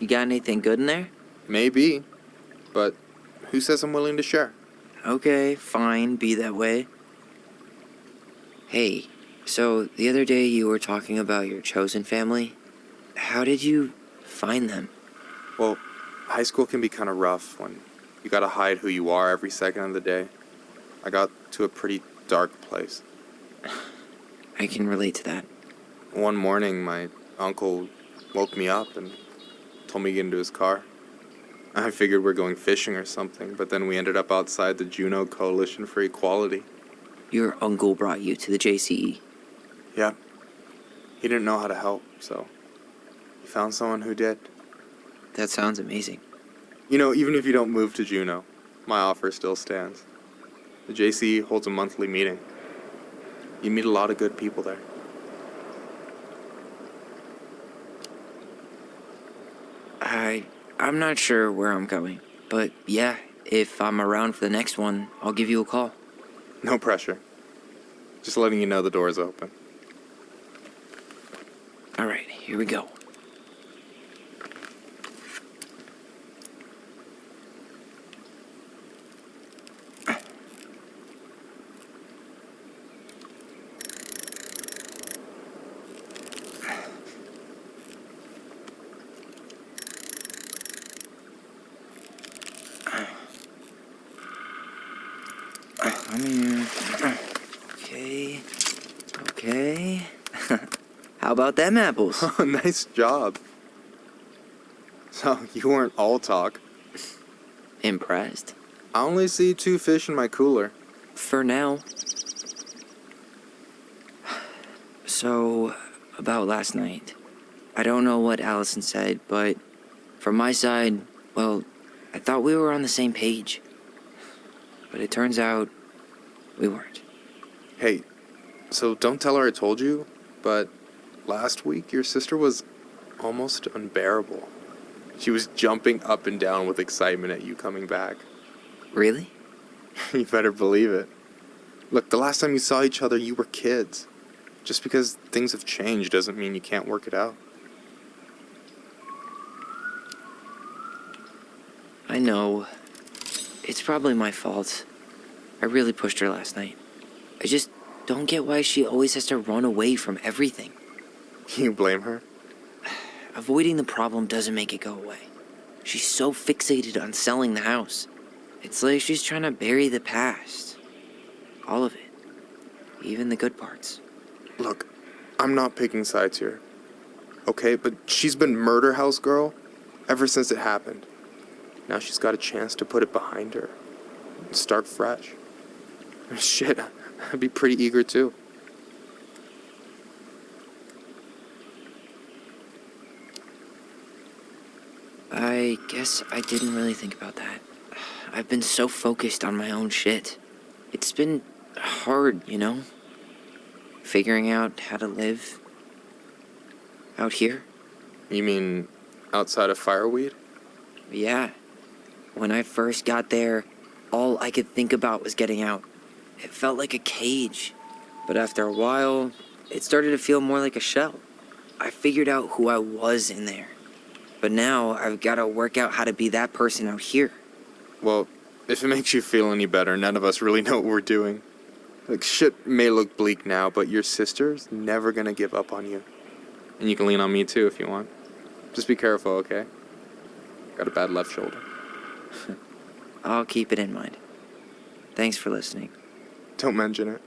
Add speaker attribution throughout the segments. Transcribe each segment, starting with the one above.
Speaker 1: You got anything good in there?
Speaker 2: Maybe, but who says I'm willing to share?
Speaker 1: Okay, fine, be that way. Hey, so the other day you were talking about your chosen family. How did you find them?
Speaker 2: Well, high school can be kind of rough when you gotta hide who you are every second of the day. I got to a pretty dark place.
Speaker 1: I can relate to that.
Speaker 2: One morning, my uncle woke me up and told me to get into his car. I figured we're going fishing or something, but then we ended up outside the Juneau Coalition for Equality.
Speaker 1: Your uncle brought you to the JCE.
Speaker 2: Yeah. He didn't know how to help, so he found someone who did.
Speaker 1: That sounds amazing.
Speaker 2: You know, even if you don't move to Juneau, my offer still stands. The JCE holds a monthly meeting. You meet a lot of good people there.
Speaker 1: I'm not sure where I'm going, but yeah, if I'm around for the next one, I'll give you a call.
Speaker 2: No pressure. Just letting you know the door's open.
Speaker 1: All right, here we go. Come here. Okay. How about them apples?
Speaker 2: Oh, nice job. So, you weren't all talk.
Speaker 1: Impressed.
Speaker 2: I only see 2 fish in my cooler.
Speaker 1: For now. So, about last night. I don't know what Allison said, but from my side, well, I thought we were on the same page. But it turns out we weren't.
Speaker 2: Hey, so don't tell her I told you, but last week your sister was almost unbearable. She was jumping up and down with excitement at you coming back.
Speaker 1: Really?
Speaker 2: You better believe it. Look, the last time you saw each other, you were kids. Just because things have changed doesn't mean you can't work it out.
Speaker 1: I know. It's probably my fault. I really pushed her last night. I just don't get why she always has to run away from everything.
Speaker 2: You blame her?
Speaker 1: Avoiding the problem doesn't make it go away. She's so fixated on selling the house. It's like she's trying to bury the past. All of it. Even the good parts.
Speaker 2: Look, I'm not picking sides here. Okay, but she's been murder house girl ever since it happened. Now she's got a chance to put it behind her and start fresh. Shit, I'd be pretty eager too.
Speaker 1: I guess I didn't really think about that. I've been so focused on my own shit. It's been hard, you know? Figuring out how to live out here.
Speaker 2: You mean outside of fireweed?
Speaker 1: Yeah. When I first got there, all I could think about was getting out. It felt like a cage. But after a while, it started to feel more like a shell. I figured out who I was in there. But now I've got to work out how to be that person out here.
Speaker 2: Well, if it makes you feel any better, none of us really know what we're doing. Like, shit may look bleak now, but your sister's never gonna give up on you. And you can lean on me too if you want. Just be careful, okay? Got a bad left shoulder.
Speaker 1: I'll keep it in mind. Thanks for listening.
Speaker 2: Don't mention it.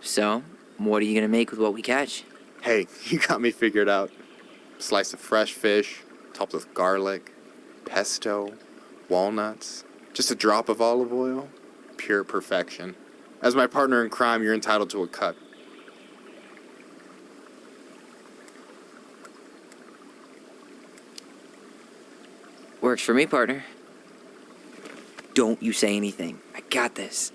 Speaker 1: So, what are you gonna make with what we catch?
Speaker 2: Hey, you got me figured out. Slice of fresh fish, topped with garlic, pesto, walnuts, just a drop of olive oil. Pure perfection. As my partner in crime, you're entitled to a cut.
Speaker 1: Works for me, partner. Don't you say anything. I got this.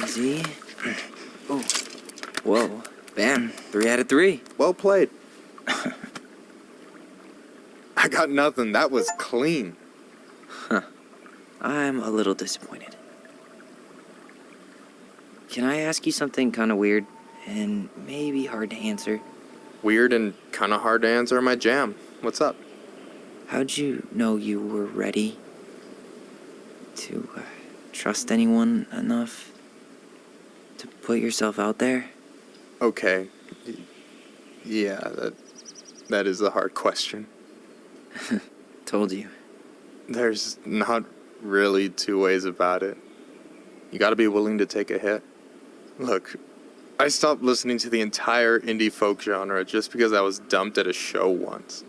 Speaker 1: Easy. Oh, whoa. Bam. 3 out of 3.
Speaker 2: Well played. I got nothing. That was clean.
Speaker 1: I'm a little disappointed. Can I ask you something kind of weird and maybe hard to answer?
Speaker 2: Weird and kind of hard to answer my jam. What's up?
Speaker 1: How'd you know you were ready to trust anyone enough to put yourself out there?
Speaker 2: Okay. Yeah, that is a hard question.
Speaker 1: Told you.
Speaker 2: There's not really two ways about it. You gotta be willing to take a hit. Look, I stopped listening to the entire indie folk genre just because I was dumped at a show once.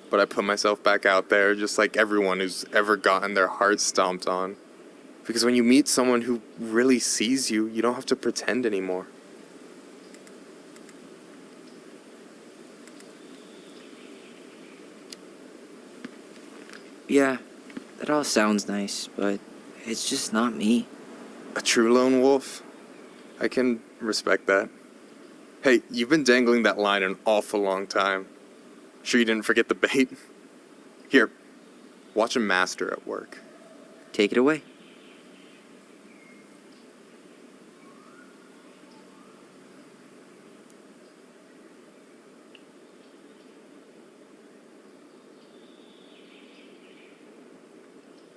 Speaker 2: But I put myself back out there just like everyone who's ever gotten their heart stomped on. Because when you meet someone who really sees you, you don't have to pretend anymore.
Speaker 1: Yeah, that all sounds nice, but it's just not me.
Speaker 2: A true lone wolf? I can respect that. Hey, you've been dangling that line an awful long time. Sure you didn't forget the bait? Here, watch a master at work.
Speaker 1: Take it away.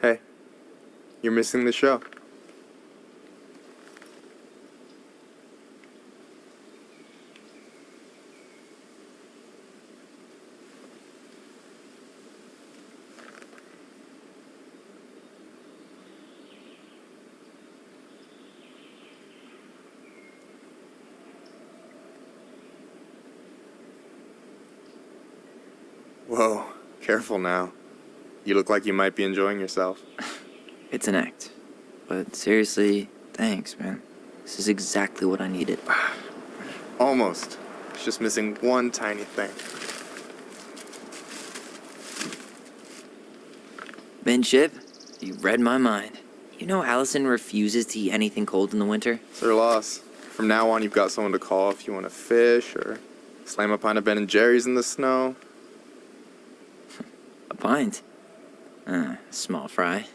Speaker 2: Hey, you're missing the show. Whoa, careful now. You look like you might be enjoying yourself.
Speaker 1: It's an act. But seriously, thanks, man. This is exactly what I needed.
Speaker 2: Almost. It's just missing one tiny thing.
Speaker 1: Minship, you read my mind. You know Allison refuses to eat anything cold in the winter?
Speaker 2: It's their loss. From now on, you've got someone to call if you want to fish or slam a pint of Ben & Jerry's in the snow.
Speaker 1: A pint? Small fry.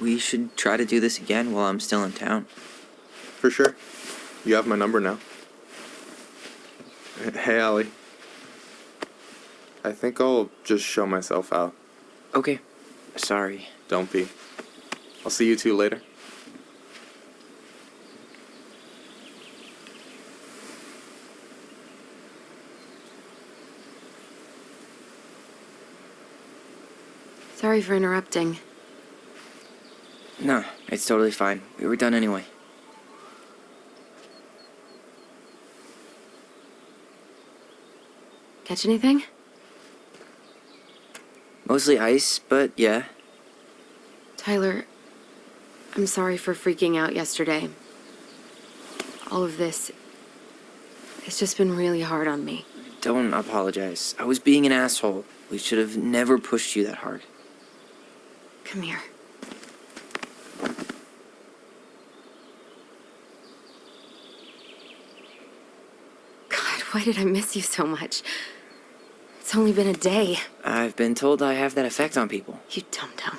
Speaker 1: We should try to do this again while I'm still in town.
Speaker 2: For sure. You have my number now. Hey, Allie. I think I'll just show myself out.
Speaker 1: Okay. Sorry.
Speaker 2: Don't be. I'll see you two later.
Speaker 3: Sorry for interrupting.
Speaker 1: No, it's totally fine. We were done anyway.
Speaker 3: Catch anything?
Speaker 1: Mostly ice, but yeah.
Speaker 3: Tyler, I'm sorry for freaking out yesterday. All of this, it's just been really hard on me.
Speaker 1: Don't apologize. I was being an asshole. We should have never pushed you that hard.
Speaker 3: Come here. God, why did I miss you so much? It's only been a day.
Speaker 1: I've been told I have that effect on people.
Speaker 3: You dum-dum.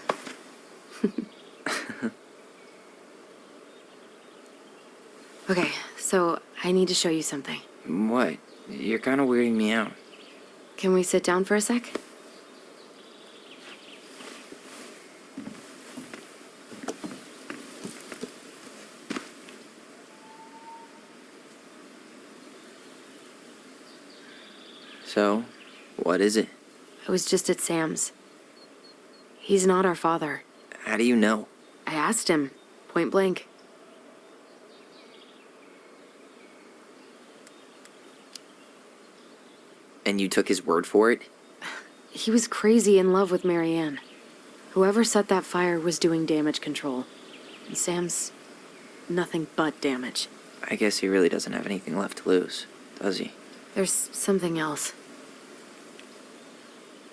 Speaker 3: Okay, so I need to show you something.
Speaker 1: What? You're kind of weirding me out.
Speaker 3: Can we sit down for a sec?
Speaker 1: So, what is it?
Speaker 3: I was just at Sam's. He's not our father.
Speaker 1: How do you know?
Speaker 3: I asked him. Point blank.
Speaker 1: And you took his word for it?
Speaker 3: He was crazy in love with Marianne. Whoever set that fire was doing damage control. And Sam's nothing but damage.
Speaker 1: I guess he really doesn't have anything left to lose, does he?
Speaker 3: There's something else.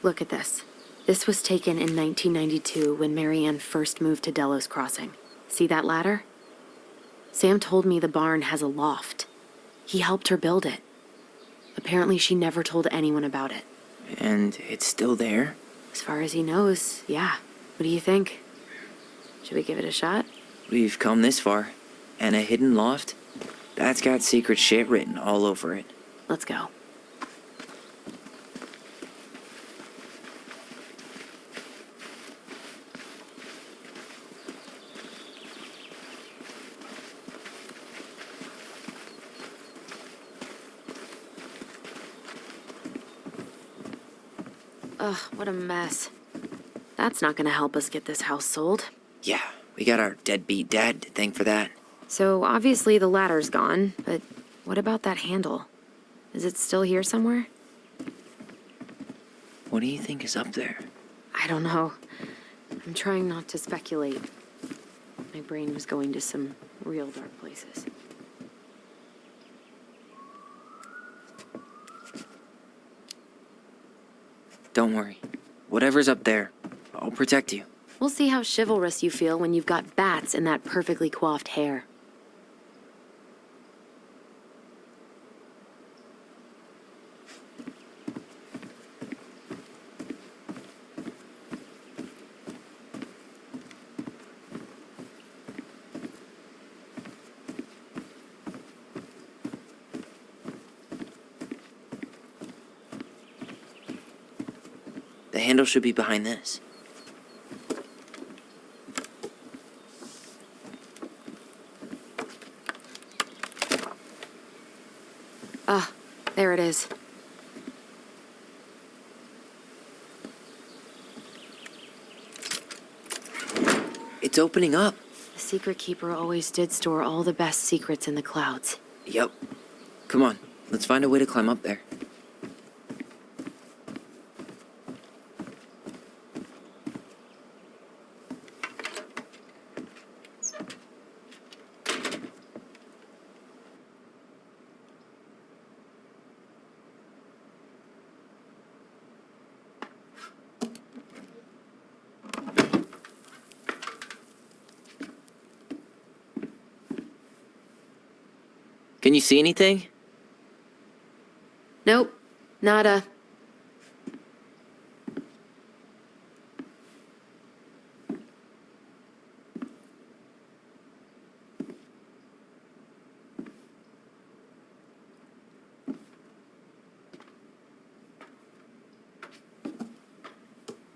Speaker 3: Look at this. This was taken in 1992 when Marianne first moved to Delos Crossing. See that ladder? Sam told me the barn has a loft. He helped her build it. Apparently she never told anyone about it.
Speaker 1: And it's still there?
Speaker 3: As far as he knows, yeah. What do you think? Should we give it a shot?
Speaker 1: We've come this far. And a hidden loft? That's got secret shit written all over it.
Speaker 3: Let's go. Ugh, what a mess. That's not gonna help us get this house sold.
Speaker 1: Yeah, we got our deadbeat dad to thank for that.
Speaker 3: So obviously the ladder's gone, but what about that handle? Is it still here somewhere?
Speaker 1: What do you think is up there?
Speaker 3: I don't know. I'm trying not to speculate. My brain was going to some real dark places.
Speaker 1: Don't worry. Whatever's up there, I'll protect you.
Speaker 3: We'll see how chivalrous you feel when you've got bats in that perfectly coiffed hair.
Speaker 1: The handle should be behind this.
Speaker 3: Ah, there it is.
Speaker 1: It's opening up.
Speaker 3: The secret keeper always did store all the best secrets in the clouds.
Speaker 1: Yep. Come on, let's find a way to climb up there. Can you see anything?
Speaker 3: Nope, nada.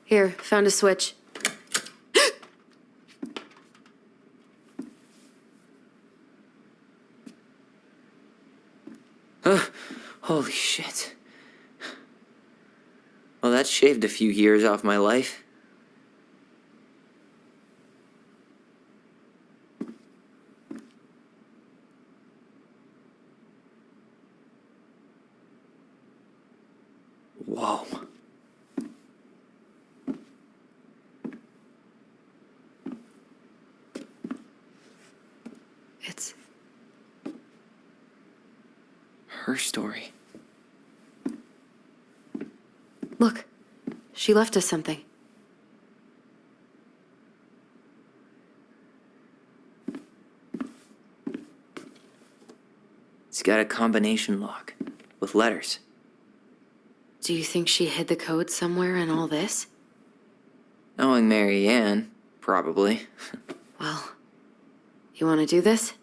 Speaker 3: Here, found a switch.
Speaker 1: Holy shit. Well, that shaved a few years off my life. Whoa.
Speaker 3: It's
Speaker 1: Her story.
Speaker 3: Look, she left us something.
Speaker 1: It's got a combination lock with letters.
Speaker 3: Do you think she hid the code somewhere in all this?
Speaker 1: Knowing Mary Ann, probably.
Speaker 3: Well, you want to do this?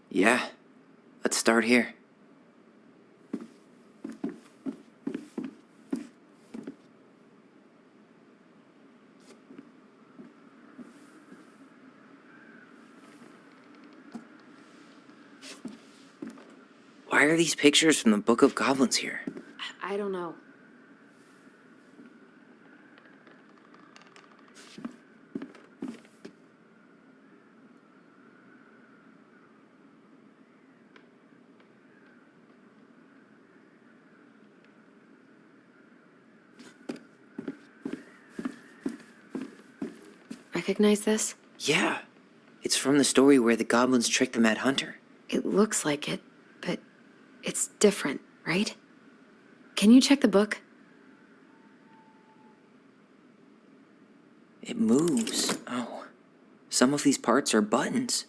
Speaker 1: Yeah, let's start here. Why are these pictures from the Book of Goblins here?
Speaker 3: I don't know. Recognize this?
Speaker 1: Yeah, it's from the story where the goblins tricked the Mad Hunter.
Speaker 3: It looks like it, but it's different, right? Can you check the book?
Speaker 1: It moves. Oh, some of these parts are buttons.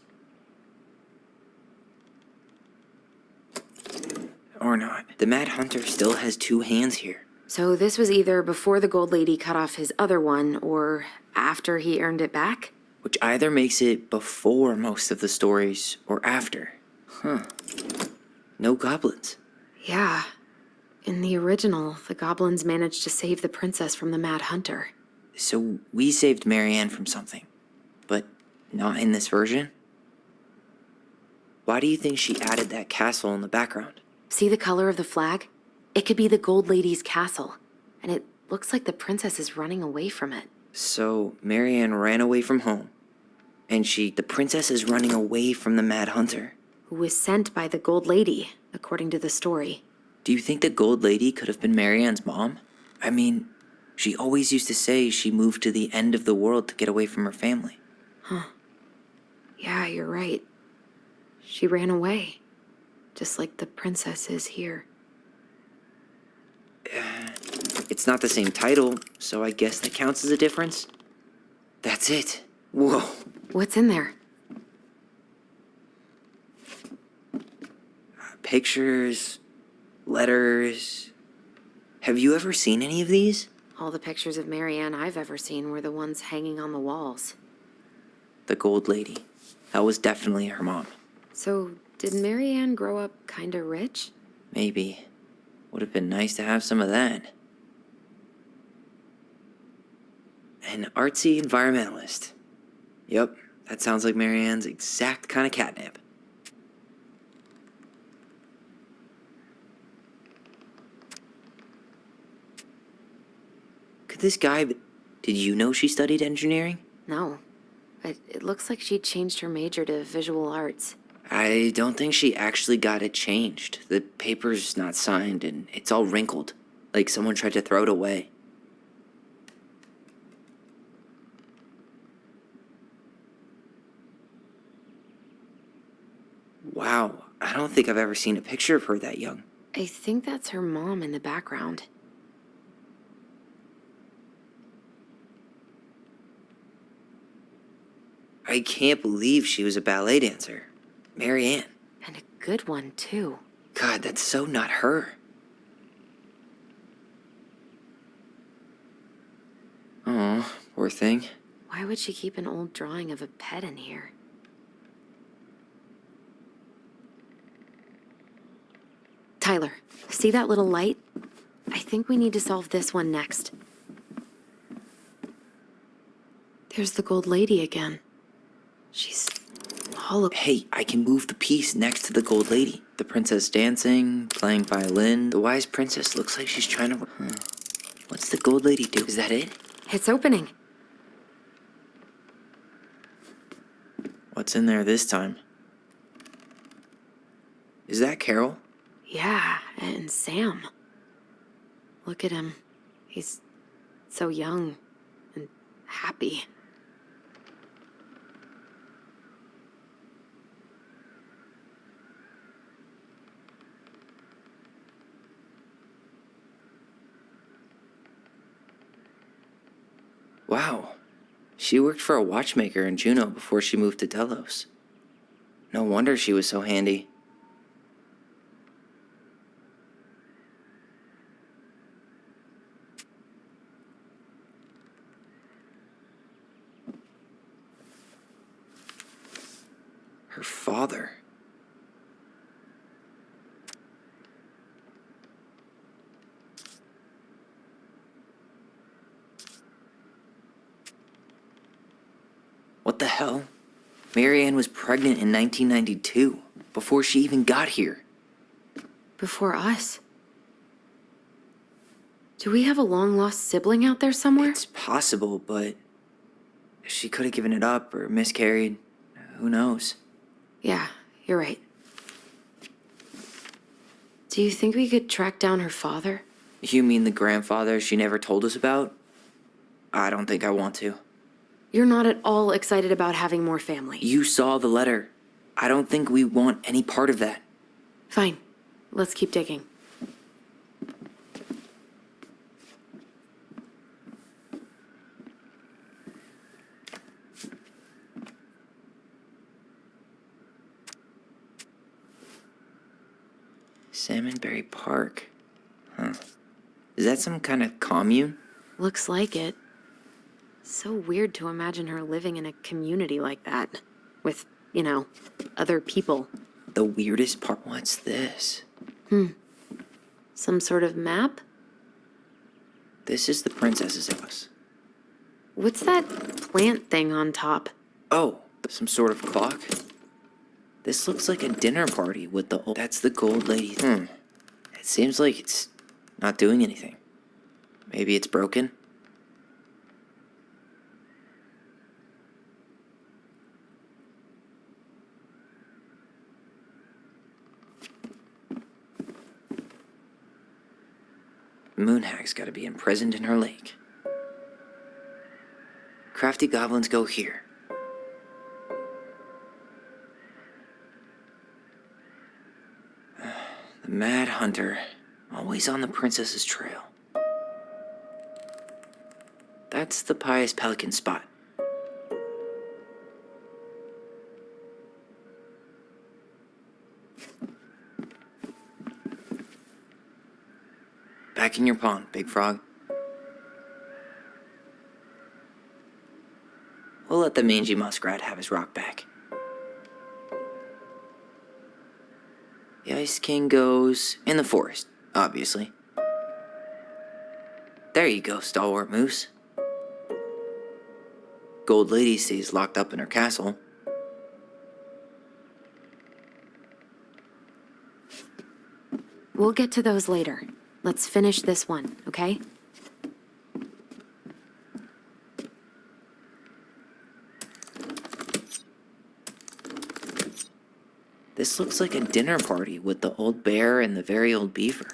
Speaker 1: Or not. The Mad Hunter still has two hands here.
Speaker 3: So this was either before the Gold Lady cut off his other one, or after he earned it back?
Speaker 1: Which either makes it before most of the stories or after. Huh. No goblins.
Speaker 3: Yeah. In the original, the goblins managed to save the princess from the Mad Hunter.
Speaker 1: So we saved Marianne from something, but not in this version? Why do you think she added that castle in the background?
Speaker 3: See the color of the flag? It could be the Gold Lady's castle, and it looks like the princess is running away from it.
Speaker 1: So Marianne ran away from home, and the princess is running away from the Mad Hunter.
Speaker 3: Who was sent by the Gold Lady, according to the story.
Speaker 1: Do you think the Gold Lady could have been Marianne's mom? I mean, she always used to say she moved to the end of the world to get away from her family.
Speaker 3: Yeah, you're right. She ran away, just like the princess is here.
Speaker 1: It's not the same title, so I guess that counts as a difference. That's it. Whoa.
Speaker 3: What's in there?
Speaker 1: Pictures, letters. Have you ever seen any of these?
Speaker 3: All the pictures of Marianne I've ever seen were the ones hanging on the walls.
Speaker 1: The Gold Lady. That was definitely her mom.
Speaker 3: So, did Marianne grow up kinda rich?
Speaker 1: Maybe. Would have been nice to have some of that. An artsy environmentalist. Yep, that sounds like Marianne's exact kind of catnip. Could this guy... Did you know she studied engineering?
Speaker 3: No. But it looks like she changed her major to visual arts.
Speaker 1: I don't think she actually got it changed. The paper's not signed and it's all wrinkled. Like someone tried to throw it away. Wow, I don't think I've ever seen a picture of her that young.
Speaker 3: I think that's her mom in the background.
Speaker 1: I can't believe she was a ballet dancer. Marianne.
Speaker 3: And a good one, too.
Speaker 1: God, that's so not her. Oh, poor thing.
Speaker 3: Why would she keep an old drawing of a pet in here? Tyler, see that little light? I think we need to solve this one next. There's the Gold Lady again. She's hollow.
Speaker 1: Hey, I can move the piece next to the Gold Lady. The princess dancing, playing violin. The wise princess looks like she's trying to... What's the Gold Lady do? Is that it?
Speaker 3: It's opening.
Speaker 1: What's in there this time? Is that Carol?
Speaker 3: Yeah, and Sam. Look at him. He's so young and happy.
Speaker 1: Wow. She worked for a watchmaker in Juneau before she moved to Delos. No wonder she was so handy. Her father. What the hell? Marianne was pregnant in 1992, before she even got here.
Speaker 3: Before us. Do we have a long-lost sibling out there somewhere?
Speaker 1: It's possible, but she could have given it up or miscarried. Who knows?
Speaker 3: Yeah, you're right. Do you think we could track down her father?
Speaker 1: You mean the grandfather she never told us about? I don't think I want to.
Speaker 3: You're not at all excited about having more family.
Speaker 1: You saw the letter. I don't think we want any part of that.
Speaker 3: Fine. Let's keep digging.
Speaker 1: Salmonberry Park. Huh. Is that some kind of commune?
Speaker 3: Looks like it. So weird to imagine her living in a community like that. With, other people.
Speaker 1: The weirdest part, what's this?
Speaker 3: Some sort of map?
Speaker 1: This is the princess's house.
Speaker 3: What's that plant thing on top?
Speaker 1: Oh, some sort of clock? This looks like a dinner party with the old... That's the gold lady. It seems like it's not doing anything. Maybe it's broken? Moonhag's gotta be imprisoned in her lake. Crafty goblins go here. The Mad Hunter, always on the princess's trail. That's the Pious Pelican spot. Back in your pond, Big Frog. We'll let the mangy muskrat have his rock back. The Ice King goes in the forest, obviously. There you go, Stalwart Moose. Gold Lady stays locked up in her castle.
Speaker 3: We'll get to those later. Let's finish this one, okay?
Speaker 1: This looks like a dinner party with the old bear and the very old beaver.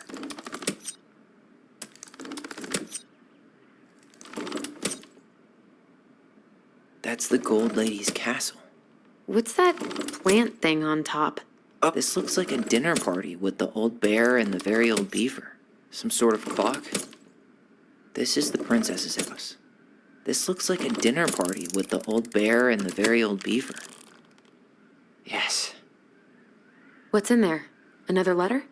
Speaker 1: That's the Gold Lady's castle.
Speaker 3: What's that plant thing on top?
Speaker 1: Oh, this looks like a dinner party with the old bear and the very old beaver. Some sort of clock? This is the princess's house. This looks like a dinner party with the old bear and the very old beaver. Yes.
Speaker 3: What's in there? Another letter?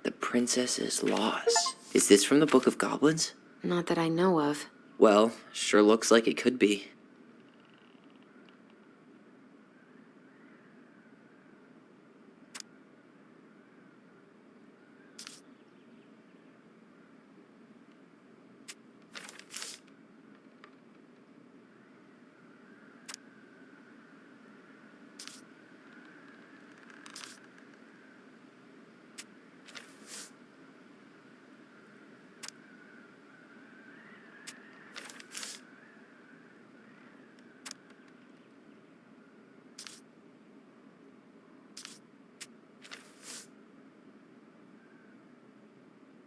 Speaker 1: The princess's loss. Is this from the Book of Goblins?
Speaker 3: Not that I know of.
Speaker 1: Well, sure looks like it could be.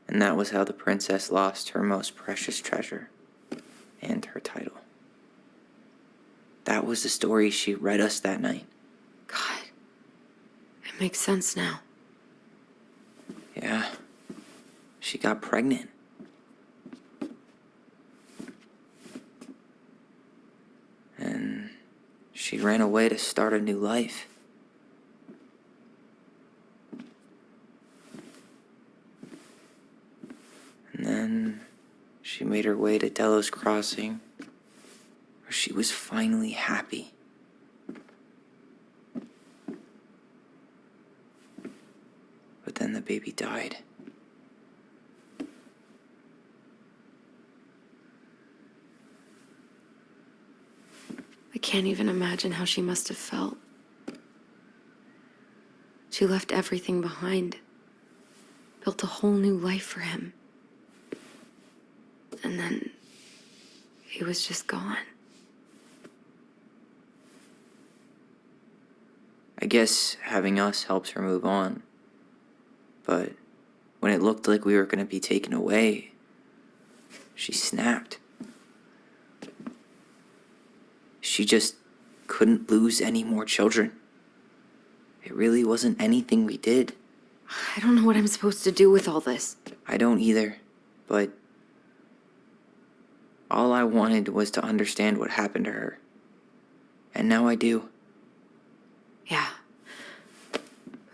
Speaker 1: And that was how the princess lost her most precious treasure and her title. That was the story she read us that night.
Speaker 3: God. It makes sense now.
Speaker 1: Yeah. She got pregnant. And she ran away to start a new life. And then she made her way to Delos Crossing, where she was finally happy. But then the baby died.
Speaker 3: I can't even imagine how she must have felt. She left everything behind, built a whole new life for him. And then he was just gone.
Speaker 1: I guess having us helps her move on. But when it looked like we were going to be taken away, She snapped. She just couldn't lose any more children. It really wasn't anything we did.
Speaker 3: I don't know what I'm supposed to do with all this.
Speaker 1: I don't either, but all I wanted was to understand what happened to her. And now I do.
Speaker 3: Yeah. But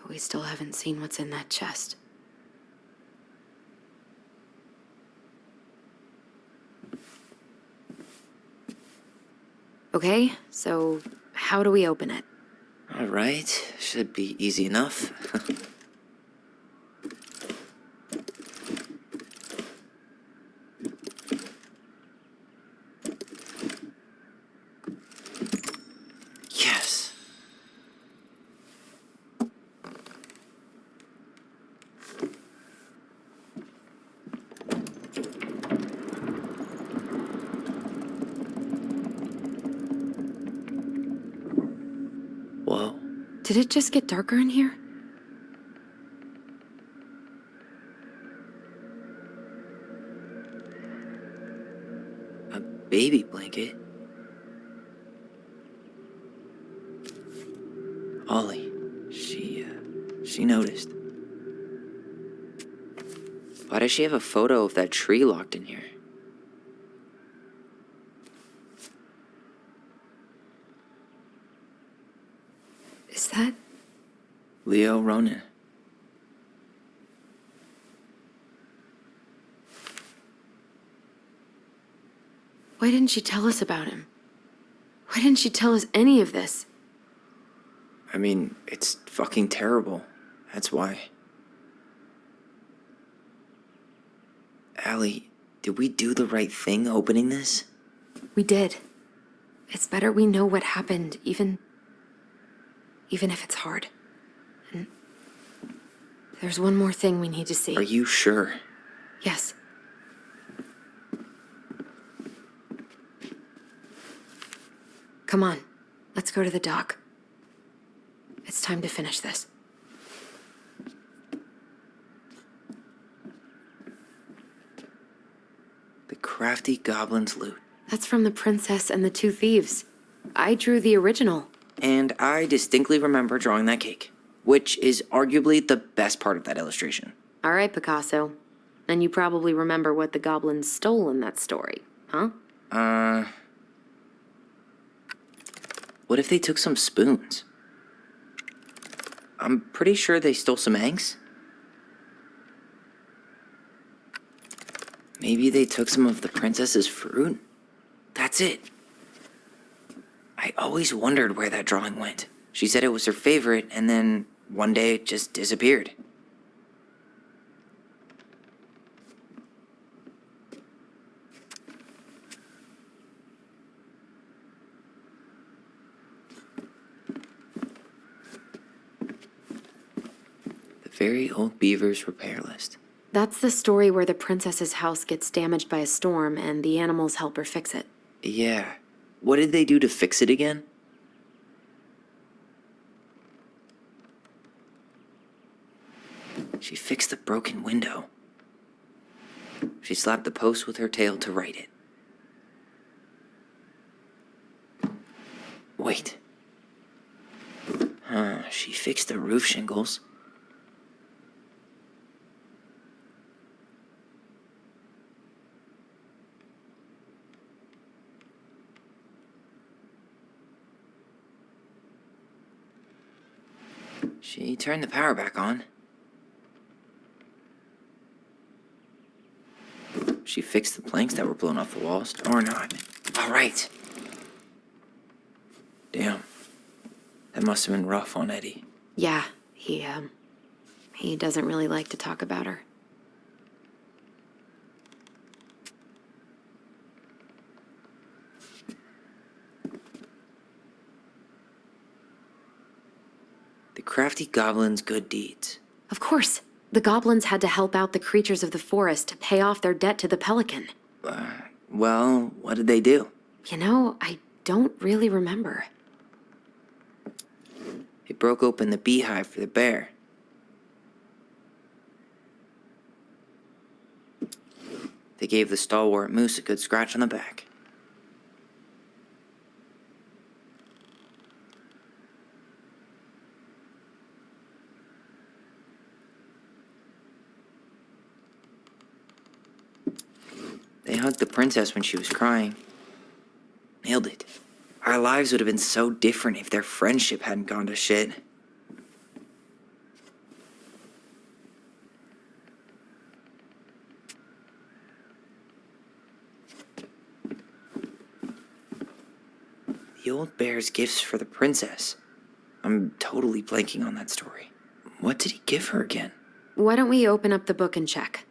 Speaker 3: we still haven't seen what's in that chest. Okay, so how do we open it?
Speaker 1: All right, should be easy enough. Yes. Whoa.
Speaker 3: Did it just get darker in here?
Speaker 1: A baby blanket? Ollie, she noticed. Why does she have a photo of that tree locked in here?
Speaker 3: Is that...
Speaker 1: Leo Ronan.
Speaker 3: Why didn't she tell us about him? Why didn't she tell us any of this?
Speaker 1: I mean, it's fucking terrible. That's why. Allie, did we do the right thing opening this?
Speaker 3: We did. It's better we know what happened, even if it's hard. And there's one more thing we need to see.
Speaker 1: Are you sure?
Speaker 3: Yes. Come on, let's go to the dock. It's time to finish this.
Speaker 1: The crafty goblin's loot.
Speaker 3: That's from The Princess and the Two Thieves. I drew the original.
Speaker 1: And I distinctly remember drawing that cake, which is arguably the best part of that illustration.
Speaker 3: All right, Picasso. And you probably remember what the goblins stole in that story, huh?
Speaker 1: What if they took some spoons? I'm pretty sure they stole some eggs. Maybe they took some of the princess's fruit? That's it. I always wondered where that drawing went. She said it was her favorite, and then one day it just disappeared. The Very Old Beaver's Repair List.
Speaker 3: That's the story where the princess's house gets damaged by a storm and the animals help her fix it.
Speaker 1: Yeah. What did they do to fix it again? She fixed the broken window. She slapped the post with her tail to right it. Wait. She fixed the roof shingles. She turned the power back on. She fixed the planks that were blown off the walls, or not. All right. Damn. That must have been rough on Eddie.
Speaker 3: Yeah, he doesn't really like to talk about her.
Speaker 1: The crafty goblin's good deeds.
Speaker 3: Of course, the goblins had to help out the creatures of the forest to pay off their debt to the pelican.
Speaker 1: Well, what did they do?
Speaker 3: You know, I don't really remember.
Speaker 1: They broke open the beehive for the bear. They gave the stalwart moose a good scratch on the back. They hugged the princess when she was crying. Nailed it. Our lives would have been so different if their friendship hadn't gone to shit. The old bear's gifts for the princess. I'm totally blanking on that story. What did he give her again?
Speaker 3: Why don't we open up the book and check?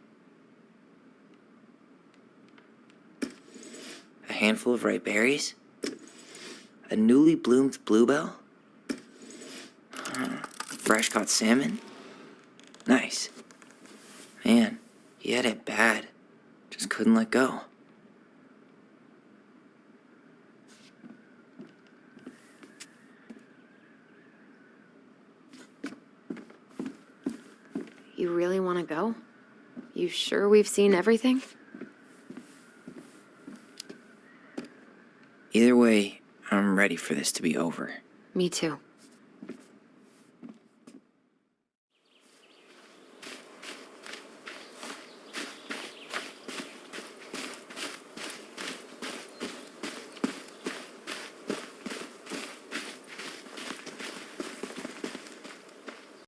Speaker 1: A handful of ripe berries? A newly bloomed bluebell? Fresh caught salmon? Nice. Man, he had it bad. Just couldn't let go.
Speaker 3: You really want to go? You sure we've seen everything?
Speaker 1: Either way, I'm ready for this to be over.
Speaker 3: Me too.